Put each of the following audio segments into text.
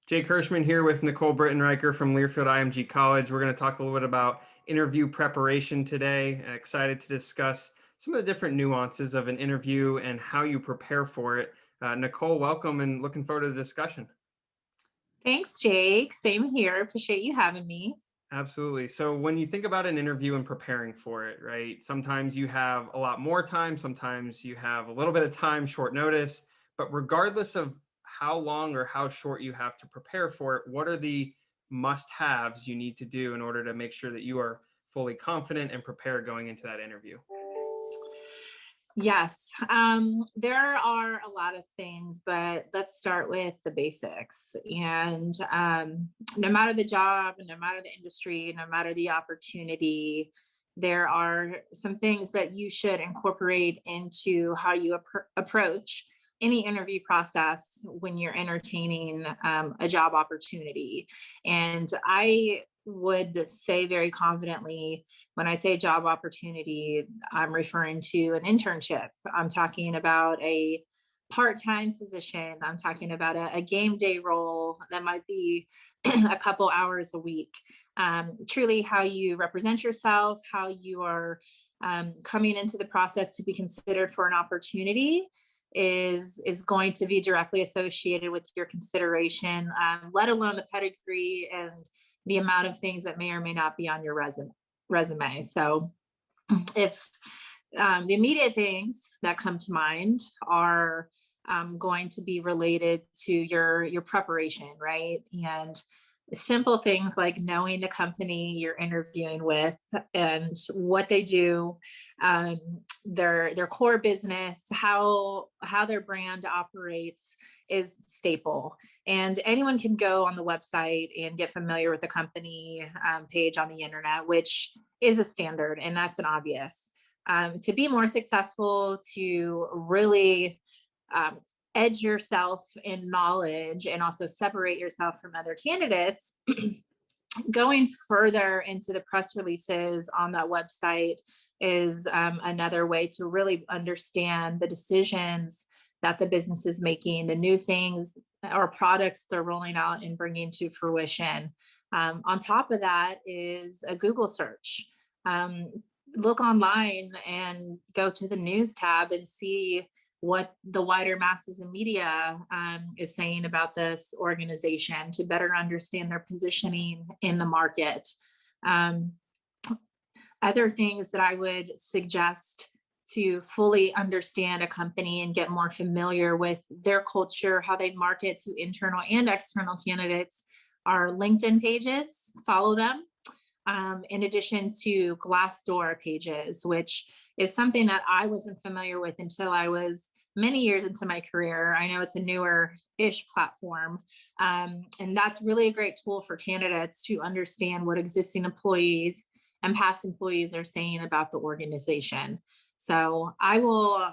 Jake Hirschman here with Nicole Britenriker from Learfield-IMG College. We're going to talk a little bit about interview preparation today. Excited to discuss some of the different nuances of an interview and how you prepare for it. Nicole, welcome and looking forward to the discussion. Thanks, Jake. Same here. Appreciate you having me. Absolutely. So when you think about an interview and preparing for it, right, sometimes you have a lot more time, sometimes you have a little bit of time, short notice, but regardless of how long or how short you have to prepare for it, what are the must-haves you need to do in order to make sure that you are fully confident and prepared going into that interview? Yes, there are a lot of things, but let's start with the basics. And no matter the job, no matter the industry, no matter the opportunity, there are some things that you should incorporate into how you approach any interview process when you're entertaining a job opportunity. And I would say very confidently, when I say job opportunity, I'm referring to an internship. I'm talking about a part-time position. I'm talking about a game day role that might be a couple hours a week. Truly how you represent yourself, how you are coming into the process to be considered for an opportunity is going to be directly associated with your consideration, let alone the pedigree and the amount of things that may or may not be on your resume. So if the immediate things that come to mind are going to be related to your preparation, right? And simple things like knowing the company you're interviewing with and what they do, their core business, how their brand operates is staple. And anyone can go on the website and get familiar with the company page on the internet, which is a standard, and that's an obvious. To be more successful, to really edge yourself in knowledge and also separate yourself from other candidates, going further into the press releases on that website is another way to really understand the decisions that the business is making, the new things or products they're rolling out and bringing to fruition. On top of that is a Google search. Look online and go to the news tab and see what the wider masses and media is saying about this organization to better understand their positioning in the market. Other things that I would suggest to fully understand a company and get more familiar with their culture, how they market to internal and external candidates, are LinkedIn pages. Follow them. In addition to Glassdoor pages, which is something that I wasn't familiar with until I was many years into my career. I know it's a newer-ish platform, and that's really a great tool for candidates to understand what existing employees and past employees are saying about the organization. So I will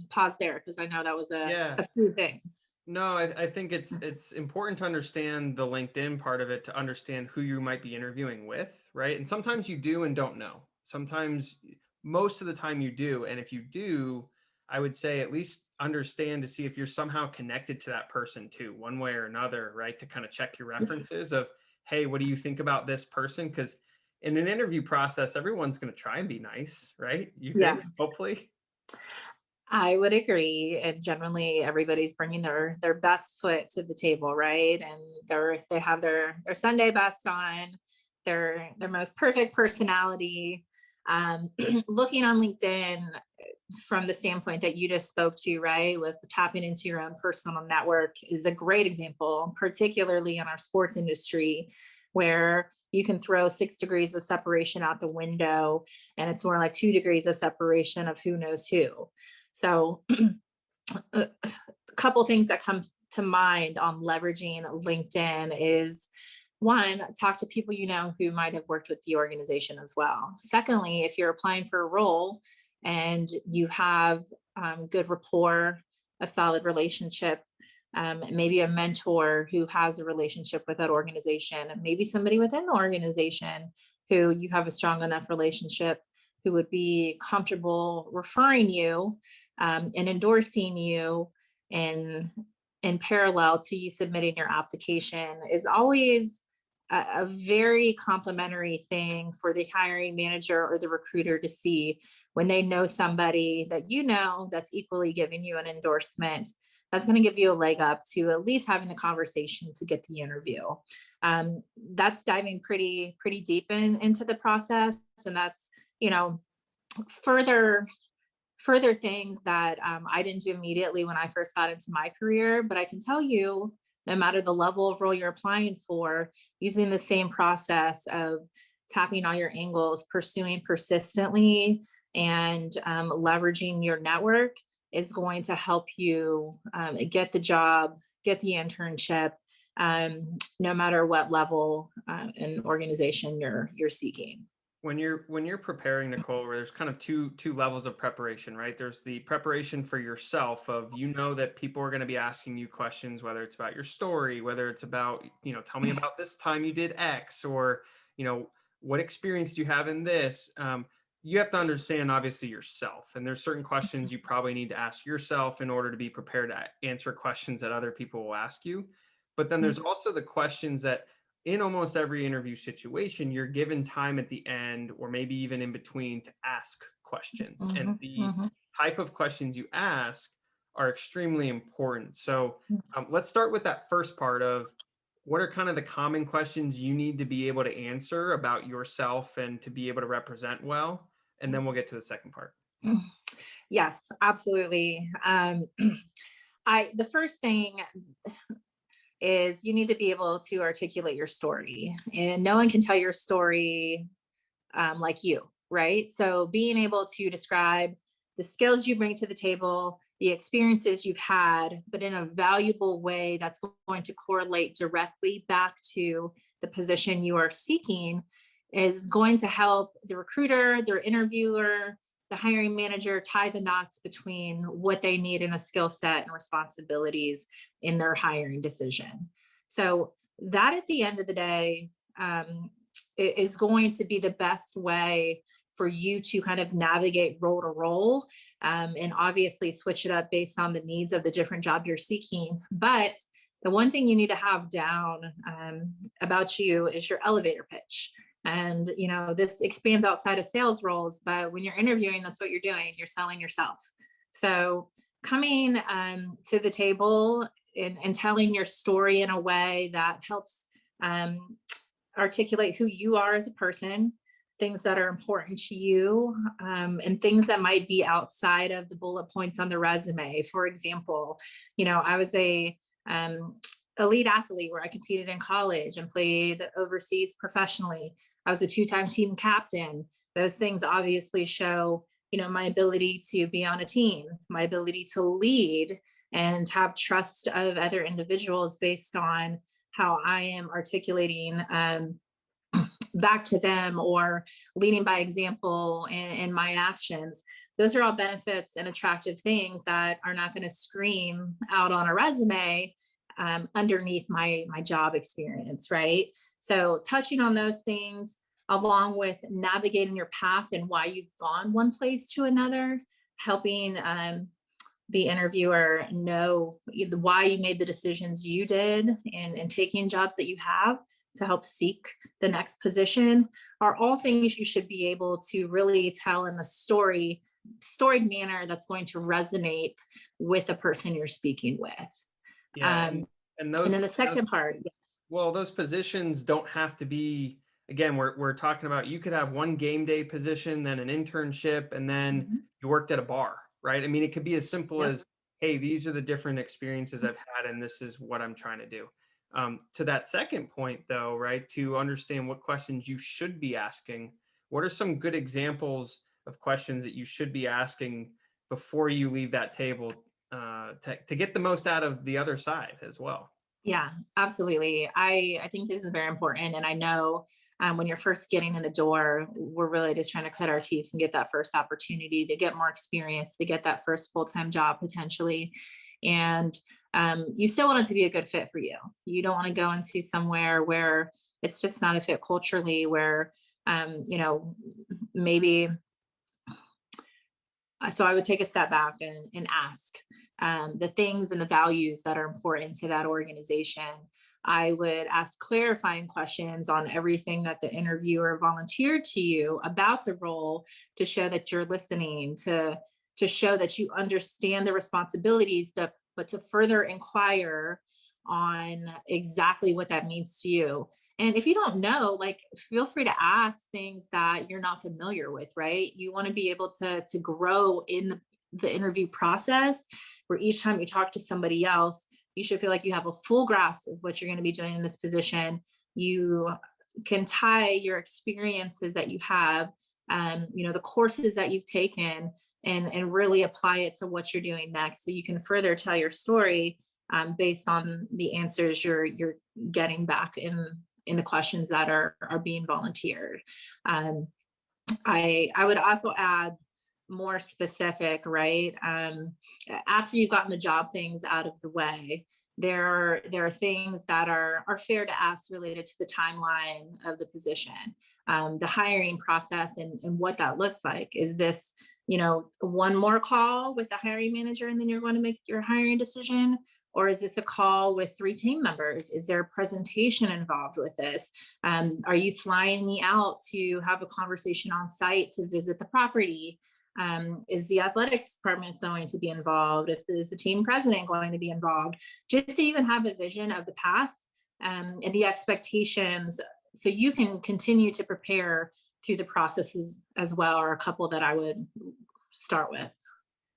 pause there because I know that was a few things. No, I think it's important to understand the LinkedIn part of it, to understand who you might be interviewing with, right? And sometimes you do and don't know. Sometimes, most of the time you do. And if you do, I would say at least understand to see if you're somehow connected to that person too, one way or another, right? To kind of check your references of, hey, what do you think about this person? Because in an interview process, everyone's going to try and be nice, right? You think, hopefully. I would agree. And generally everybody's bringing their best foot to the table, right? And they have their Sunday best on, their most perfect personality. Looking on LinkedIn from the standpoint that you just spoke to, right, with tapping into your own personal network is a great example, particularly in our sports industry, where you can throw 6 degrees of separation out the window and it's more like 2 degrees of separation of who knows who. So a couple things that come to mind on leveraging LinkedIn is, one, talk to people you know who might have worked with the organization as well. Secondly, if you're applying for a role and you have good rapport, a solid relationship, maybe a mentor who has a relationship with that organization, maybe somebody within the organization who you have a strong enough relationship who would be comfortable referring you and endorsing you in in parallel to you submitting your application is always a very complimentary thing for the hiring manager or the recruiter to see when they know somebody that you know that's equally giving you an endorsement. That's going to give you a leg up to at least having the conversation to get the interview. That's diving pretty deep into the process, and that's, you know, further things that I didn't do immediately when I first got into my career. But I can tell you, no matter the level of role you're applying for, using the same process of tapping all your angles, pursuing persistently, and leveraging your network is going to help you get the job, get the internship, no matter what level and organization you're seeking. When you're preparing, Nicole, where there's kind of two levels of preparation, right? There's the preparation for yourself of, you know, that people are going to be asking you questions, whether it's about your story, whether it's about, you know, tell me about this time you did X, or, you know, what experience do you have in this? You have to understand, obviously, yourself, and there's certain questions you probably need to ask yourself in order to be prepared to answer questions that other people will ask you. But then there's also the questions that, in almost every interview situation, you're given time at the end or maybe even in between to ask questions. And the type of questions you ask are extremely important. So let's start with that first part of, what are kind of the common questions you need to be able to answer about yourself and to be able to represent well? And then we'll get to the second part. Yes, absolutely. The first thing is you need to be able to articulate your story, and no one can tell your story like you, right? So being able to describe the skills you bring to the table, the experiences you've had, but in a valuable way that's going to correlate directly back to the position you are seeking, is going to help the recruiter, their interviewer, the hiring manager tie the knots between what they need in a skill set and responsibilities in their hiring decision. So that, at the end of the day, is going to be the best way for you to kind of navigate role to role, and obviously switch it up based on the needs of the different job you're seeking. But the one thing you need to have down about you is your elevator pitch. And, you know, this expands outside of sales roles, but when you're interviewing, that's what you're doing. You're selling yourself. So coming to the table and telling your story in a way that helps articulate who you are as a person, things that are important to you, and things that might be outside of the bullet points on the resume. For example, you know, I was a elite athlete where I competed in college and played overseas professionally. I was a 2-time team captain. Those things obviously show, you know, my ability to be on a team, my ability to lead and have trust of other individuals based on how I am articulating back to them, or leading by example in my actions. Those are all benefits and attractive things that are not going to scream out on a resume underneath my job experience, right? So touching on those things, along with navigating your path and why you've gone one place to another, helping the interviewer know why you made the decisions you did, and taking jobs that you have to help seek the next position, are all things you should be able to really tell in a storied manner that's going to resonate with the person you're speaking with. Yeah. And those, and then the second part. Well, those positions don't have to be, again, we're talking about, you could have one game day position, then an internship, and then you worked at a bar, right? I mean, it could be as simple as, hey, these are the different experiences I've had, and this is what I'm trying to do. To that second point, though, right, to understand what questions you should be asking, what are some good examples of questions that you should be asking before you leave that table, to get the most out of the other side as well? Yeah, absolutely. I think this is very important. And I know when you're first getting in the door, we're really just trying to cut our teeth and get that first opportunity to get more experience, to get that first full-time job potentially. And you still want it to be a good fit for you. You don't want to go into somewhere where it's just not a fit culturally, where, you know, maybe So I would take a step back and ask the things and the values that are important to that organization. I would ask clarifying questions on everything that the interviewer volunteered to you about the role, to show that you're listening, to show that you understand the responsibilities, but to further inquire on exactly what that means to you. And if you don't know, like, feel free to ask things that you're not familiar with, right? You want to be able to grow in the interview process, where each time you talk to somebody else, you should feel like you have a full grasp of what you're going to be doing in this position. You can tie your experiences that you have, the courses that you've taken, and really apply it to what you're doing next. So you can further tell your story based on the answers you're getting back in the questions that are being volunteered. I would also add more specific, right? After you've gotten the job things out of the way, there are things that are fair to ask related to the timeline of the position, the hiring process, and what that looks like. Is this, one more call with the hiring manager and then you're going to make your hiring decision? Or is this a call with 3 team members? Is there a presentation involved with this? Are you flying me out to have a conversation on site to visit the property? Is the athletics department going to be involved? Is the team president going to be involved? Just so you can have a vision of the path and the expectations, so you can continue to prepare through the processes as well, are a couple that I would start with.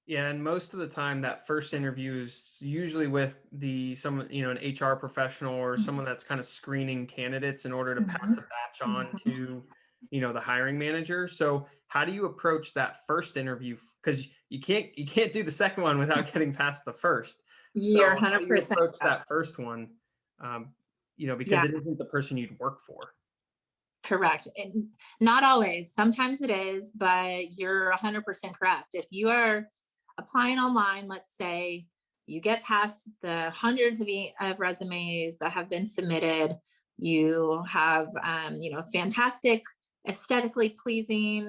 Yeah, and most of the time that first interview is usually with an HR professional or someone that's kind of screening candidates in order to pass a batch on to, the hiring manager. So how do you approach that first interview? Because you can't do the second one without getting past the first. You're So how do you 100% approach correct. that first one? Because Yeah, it isn't the person you'd work for. correct. And not always. Sometimes it is, but you're 100% correct. If you are applying online, let's say you get past the hundreds of resumes that have been submitted, you have, fantastic, aesthetically pleasing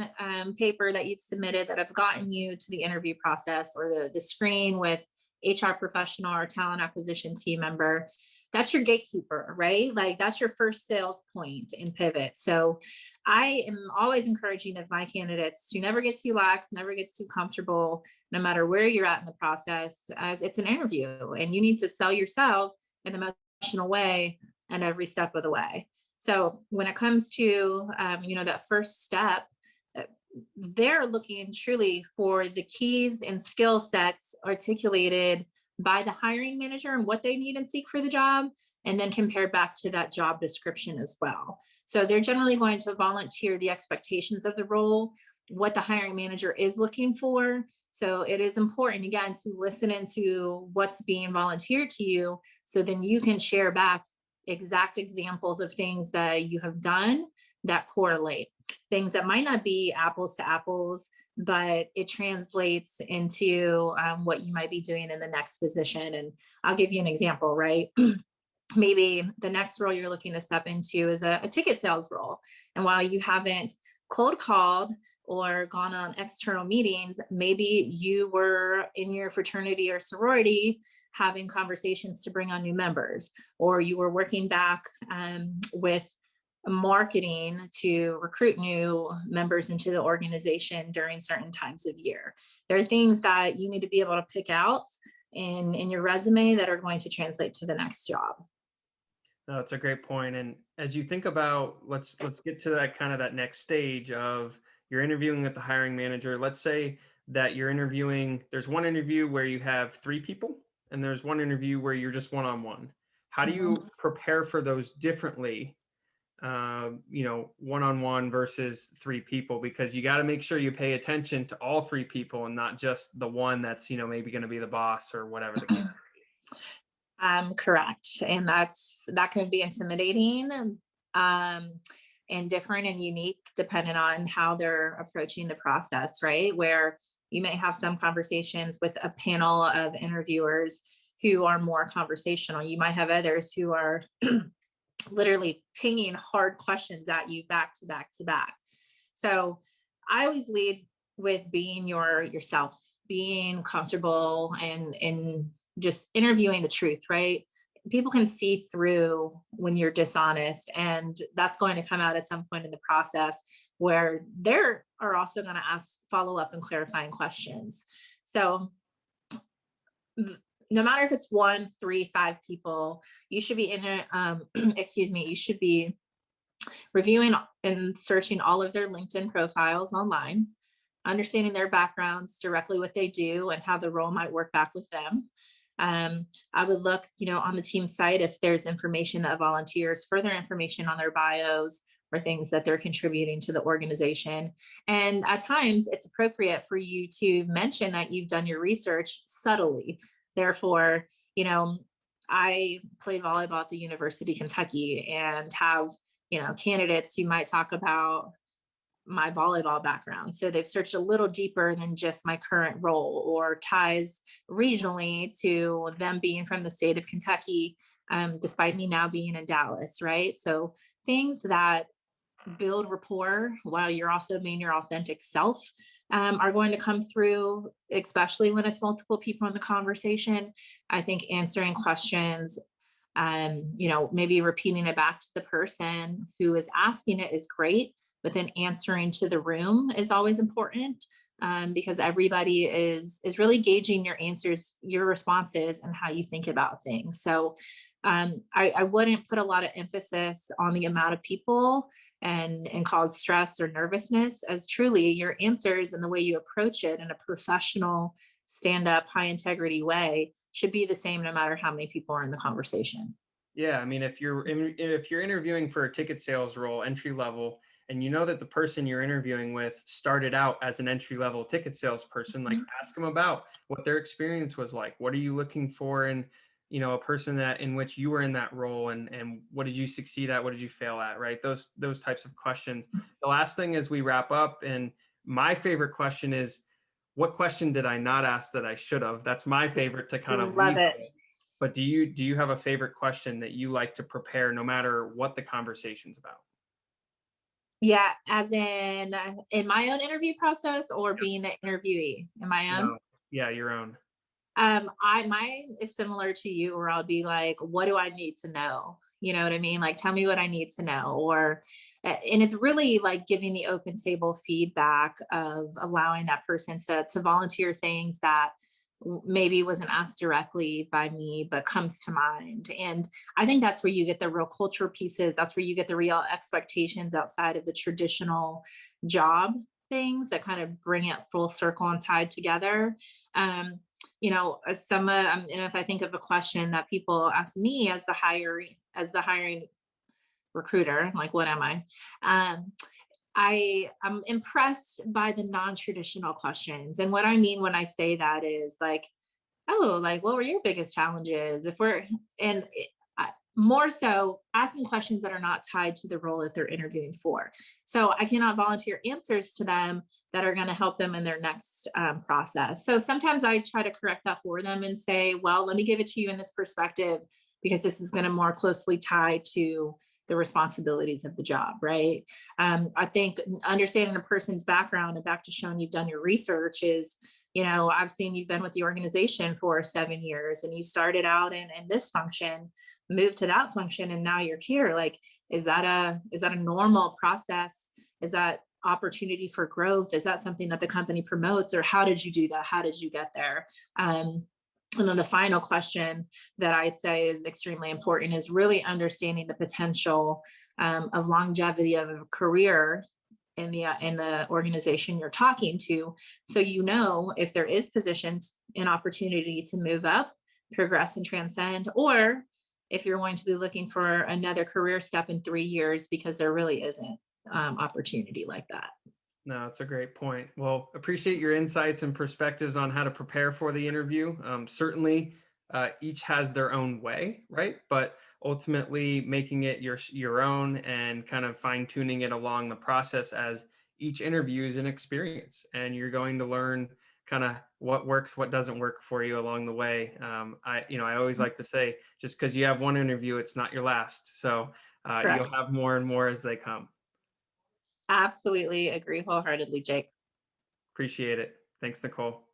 paper that you've submitted that have gotten you to the interview process, or the screen with HR professional or talent acquisition team member. That's your gatekeeper, right? Like, that's your first sales point in pivot. So I am always encouraging of my candidates to never get too lax, never get too comfortable, no matter where you're at in the process, as it's an interview and you need to sell yourself in the most professional way and every step of the way. So when it comes to, that first step, uh, they're looking truly for the keys and skill sets articulated by the hiring manager and what they need and seek for the job, and then compared back to that job description as well. So they're generally going to volunteer the expectations of the role, what the hiring manager is looking for. So it is important, again, to listen into what's being volunteered to you, so then you can share back exact examples of things that you have done that correlate, things that might not be apples to apples, but it translates into what you might be doing in the next position. And I'll give you an example, right? Maybe the next role you're looking to step into is a ticket sales role. And while you haven't cold called or gone on external meetings, maybe you were in your fraternity or sorority having conversations to bring on new members, or you were working back with marketing to recruit new members into the organization during certain times of year. There are things that you need to be able to pick out in your resume that are going to translate to the next job. No, that's a great point. And as you think about, let's get to that next stage of you're interviewing with the hiring manager. Let's say that you're interviewing, there's one interview where you have 3 people and there's one interview where you're just one-on-one. How do Mhm. you prepare for those differently? One-on-one versus 3 people, because you got to make sure you pay attention to all 3 people and not just the one that's, maybe going to be the boss or whatever the case. Correct. And that can be intimidating, um, and different and unique depending on how they're approaching the process, right? Where you may have some conversations with a panel of interviewers who are more conversational. You might have others who are literally pinging hard questions at you back to back to back. So I always lead with being yourself, being comfortable and just interviewing the truth, right? People can see through when you're dishonest, and that's going to come out at some point in the process where they are also going to ask follow up and clarifying questions. So no matter if it's one, three, five people, you should be in a, excuse me, you should be reviewing and searching all of their LinkedIn profiles online, understanding their backgrounds, directly what they do and how the role might work back with them. I would look, on the team site if there's information that volunteers, further information on their bios or things that they're contributing to the organization. And at times it's appropriate for you to mention that you've done your research subtly. Therefore, I played volleyball at the University of Kentucky and have, candidates who might talk about my volleyball background. So they've searched a little deeper than just my current role or ties regionally to them being from the state of Kentucky, despite me now being in Dallas, right? So things that build rapport while you're also being your authentic self are going to come through, especially when it's multiple people in the conversation. I think answering questions, maybe repeating it back to the person who is asking it is great, but then answering to the room is always important, because everybody is really gauging your answers, your responses, and how you think about things. So I wouldn't put a lot of emphasis on the amount of people and cause stress or nervousness, as truly your answers and the way you approach it in a professional, stand-up, high integrity way should be the same no matter how many people are in the conversation. Yeah, I mean, if you're interviewing for a ticket sales role, entry level, and you know that the person you're interviewing with started out as an entry level ticket salesperson, like ask them about what their experience was like. What are you looking for in, a person that in which you were in that role, and what did you succeed at? What did you fail at? Right? Those types of questions. The last thing as we wrap up, and my favorite question is, what question did I not ask that I should have? That's my favorite to kind of Love leave it. with. But do you have a favorite question that you like to prepare no matter what the conversation's about? Yeah, as in my own interview process or being the interviewee in my own. No. Yeah, your own. Mine is similar to you, where I'll be like, what do I need to know? You know what I mean? Like, tell me what I need to know. Or, and it's really like giving the open table feedback of allowing that person to volunteer things that maybe wasn't asked directly by me, but comes to mind. And I think that's where you get the real culture pieces. That's where you get the real expectations outside of the traditional job things that kind of bring it full circle and tied together. Um, and if I think of a question that people ask me as the hiring recruiter, I'm like, what am I? I am impressed by the non-traditional questions. And what I mean when I say that is like, oh, like, what were your biggest challenges? And more so asking questions that are not tied to the role that they're interviewing for. So I cannot volunteer answers to them that are going to help them in their next process. So sometimes I try to correct that for them and say, well, let me give it to you in this perspective, because this is going to more closely tie to the responsibilities of the job, right? I think understanding a person's background, and back to showing you've done your research, is, I've seen you've been with the organization for 7 years and you started out in this function, moved to that function, and now you're here. Like, is that a normal process? Is that opportunity for growth? Is that something that the company promotes, or how did you do that? How did you get there? And then the final question that I'd say is extremely important is really understanding the potential of longevity of a career in the organization you're talking to. So, if there is positions an opportunity to move up, progress, and transcend, or if you're going to be looking for another career step in 3 years, because there really isn't opportunity like that. No, it's a great point. Well, appreciate your insights and perspectives on how to prepare for the interview. Certainly, each has their own way, right? But ultimately, making it your own and kind of fine tuning it along the process, as each interview is an experience, and you're going to learn kind of what works, what doesn't work for you along the way. I always like to say, just because you have one interview, it's not your last. So Correct. you'll have more and more as they come. Absolutely agree wholeheartedly, Jake. Appreciate it. Thanks, Nicole.